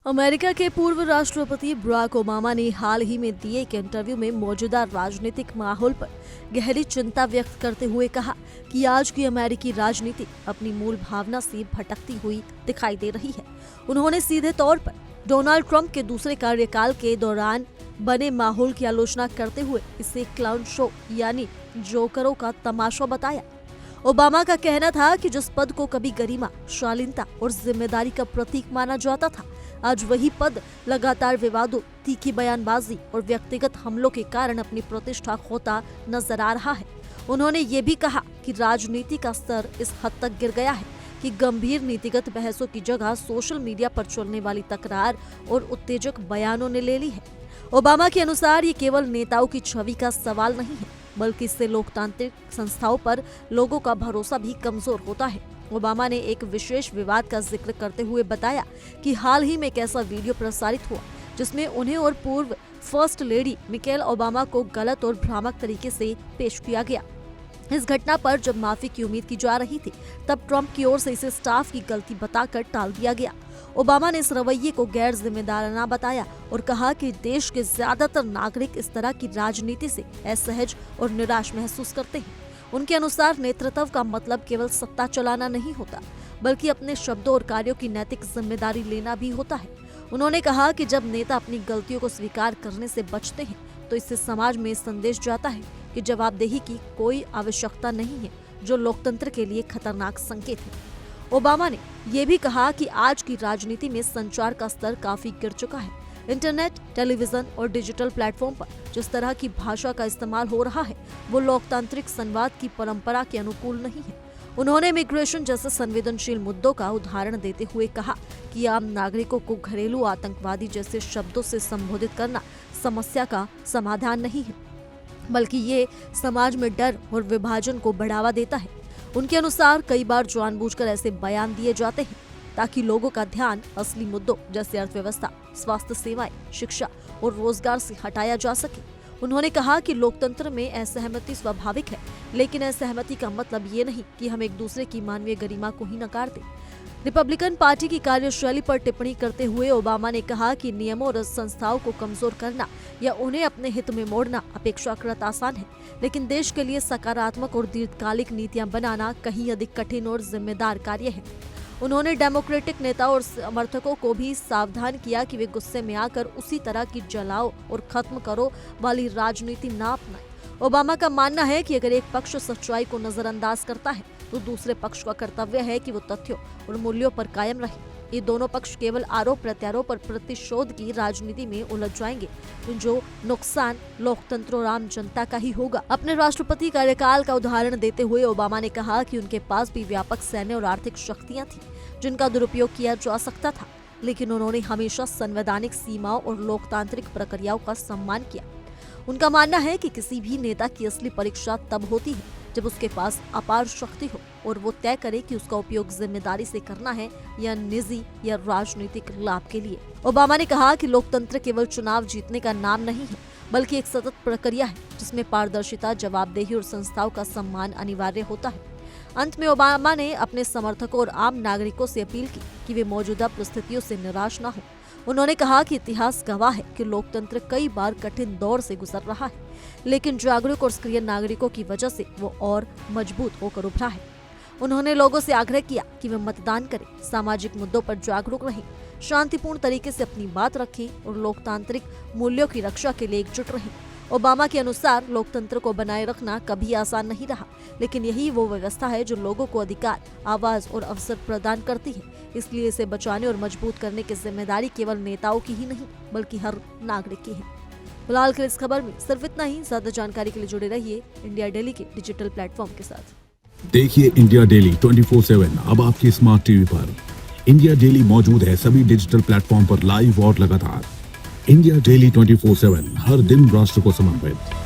America के पूर्व राष्ट्रपति बराक ओबामा ने हाल ही में दिए एक इंटरव्यू में मौजूदा राजनीतिक माहौल पर गहरी चिंता व्यक्त करते हुए कहा कि आज की अमेरिकी राजनीति अपनी मूल भावना से भटकती हुई दिखाई दे रही है। उन्होंने सीधे तौर पर डोनाल्ड ट्रंप के दूसरे कार्यकाल के दौरान बने माहौल की आलोचना करते हुए इसे क्लाउन शो यानी जोकरों का तमाशा बताया। ओबामा का कहना था कि जिस पद को कभी गरिमा, शालीनता और जिम्मेदारी का प्रतीक माना जाता था, आज वही पद लगातार विवादों, तीखी बयानबाजी और व्यक्तिगत हमलों के कारण अपनी प्रतिष्ठा खोता नजर आ रहा है। उन्होंने ये भी कहा कि राजनीति का स्तर इस हद तक गिर गया है कि गंभीर नीतिगत बहसों की जगह सोशल मीडिया पर चलने वाली तकरार और उत्तेजक बयानों ने ले ली है। ओबामा के अनुसार ये केवल नेताओं की छवि का सवाल नहीं है, बल्कि इससे लोकतांत्रिक संस्थाओं पर लोगों का भरोसा भी कमजोर होता है। ओबामा ने एक विशेष विवाद का जिक्र करते हुए बताया कि हाल ही में एक ऐसा वीडियो प्रसारित हुआ जिसमें उन्हें और पूर्व फर्स्ट लेडी मिशेल ओबामा को गलत और भ्रामक तरीके से पेश किया गया। इस घटना पर जब माफी की उम्मीद की जा रही थी, तब ट्रंप की ओर से इसे स्टाफ की गलती बताकर टाल दिया गया। ओबामा ने इस रवैये को गैर जिम्मेदाराना बताया और कहा कि देश के ज्यादातर नागरिक इस तरह की राजनीति से असहज और निराश महसूस करते हैं। उनके अनुसार नेतृत्व का मतलब केवल सत्ता चलाना नहीं होता, बल्कि अपने शब्दों और कार्यों की नैतिक जिम्मेदारी लेना भी होता है। उन्होंने कहा कि जब नेता अपनी गलतियों को स्वीकार करने से बचते हैं, तो इससे समाज में संदेश जाता है कि जवाबदेही की कोई आवश्यकता नहीं है, जो लोकतंत्र के लिए खतरनाक संकेत है। ओबामा ने यह भी कहा कि आज की राजनीति में संचार का स्तर काफी गिर चुका है। इंटरनेट, टेलीविजन और डिजिटल प्लेटफॉर्म पर जिस तरह की भाषा का इस्तेमाल हो रहा है, वो लोकतांत्रिक संवाद की परंपरा के अनुकूल नहीं है। उन्होंने इमिग्रेशन जैसे संवेदनशील मुद्दों का उदाहरण देते हुए कहा कि आम नागरिकों को घरेलू आतंकवादी जैसे शब्दों से संबोधित करना समस्या का समाधान नहीं है, बल्कि ये समाज में डर और विभाजन को बढ़ावा देता है। उनके अनुसार कई बार जानबूझकर ऐसे बयान दिए जाते हैं ताकि लोगों का ध्यान असली मुद्दों जैसे अर्थव्यवस्था, स्वास्थ्य सेवाएं, शिक्षा और रोजगार से हटाया जा सके। उन्होंने कहा कि लोकतंत्र में असहमति स्वाभाविक है, लेकिन असहमति का मतलब ये नहीं कि हम एक दूसरे की मानवीय गरिमा को ही नकार दें। रिपब्लिकन पार्टी की कार्यशैली पर टिप्पणी करते हुए ओबामा ने कहा कि नियमों और संस्थाओं को कमजोर करना या उन्हें अपने हित में मोड़ना अपेक्षाकृत आसान है, लेकिन देश के लिए सकारात्मक और दीर्घकालिक नीतियां बनाना कहीं अधिक कठिन और जिम्मेदार कार्य है। उन्होंने डेमोक्रेटिक नेताओं और समर्थकों को भी सावधान किया कि वे गुस्से में आकर उसी तरह की जलाओ और खत्म करो वाली राजनीति न अपनाएं। ओबामा का मानना है कि अगर एक पक्ष सच्चाई को नजरअंदाज करता है, तो दूसरे पक्ष का कर्तव्य है कि वो तथ्यों और मूल्यों पर कायम रहे। ये दोनों पक्ष केवल आरोप प्रत्यारोप और प्रतिशोध की राजनीति में उलझ जाएंगे, जो नुकसान लोकतंत्र और आम जनता का ही होगा। अपने राष्ट्रपति कार्यकाल का उदाहरण देते हुए ओबामा ने कहा कि उनके पास भी व्यापक सैन्य और आर्थिक शक्तियां थी, जिनका दुरुपयोग किया जा सकता था, लेकिन उन्होंने हमेशा संवैधानिक सीमाओं और लोकतांत्रिक प्रक्रियाओं का सम्मान किया। उनका मानना है कि किसी भी नेता की असली परीक्षा तब होती है जब उसके पास अपार शक्ति हो और वो तय करे कि उसका उपयोग जिम्मेदारी से करना है या निजी या राजनीतिक लाभ के लिए। ओबामा ने कहा कि लोकतंत्र केवल चुनाव जीतने का नाम नहीं है, बल्कि एक सतत प्रक्रिया है जिसमें पारदर्शिता, जवाबदेही और संस्थाओं का सम्मान अनिवार्य होता है। अंत में ओबामा ने अपने समर्थकों और आम नागरिकों से अपील की कि वे मौजूदा परिस्थितियों से निराश न हो। उन्होंने कहा कि इतिहास गवाह है कि लोकतंत्र कई बार कठिन दौर से गुजर रहा है, लेकिन जागरूक और सक्रिय नागरिकों की वजह से वो और मजबूत होकर उभरा है। उन्होंने लोगों से आग्रह किया कि वे मतदान करें, सामाजिक मुद्दों पर जागरूक रहें, शांतिपूर्ण तरीके से अपनी बात रखें और लोकतांत्रिक मूल्यों की रक्षा के लिए एकजुट रहें। ओबामा के अनुसार लोकतंत्र को बनाए रखना कभी आसान नहीं रहा, लेकिन यही वो व्यवस्था है जो लोगों को अधिकार, आवाज और अवसर प्रदान करती है। इसलिए इसे बचाने और मजबूत करने की जिम्मेदारी केवल नेताओं की ही नहीं, बल्कि हर नागरिक की है। फिलहाल के इस खबर में सिर्फ इतना ही। ज्यादा जानकारी के लिए जुड़े रहिए इंडिया डेली के डिजिटल प्लेटफॉर्म के साथ। देखिए इंडिया डेली 24/7 अब आपकी स्मार्ट टीवी पर। इंडिया डेली मौजूद है सभी डिजिटल प्लेटफॉर्म पर लाइव और लगातार। इंडिया डेली 24/7 हर दिन राष्ट्र को समर्पित।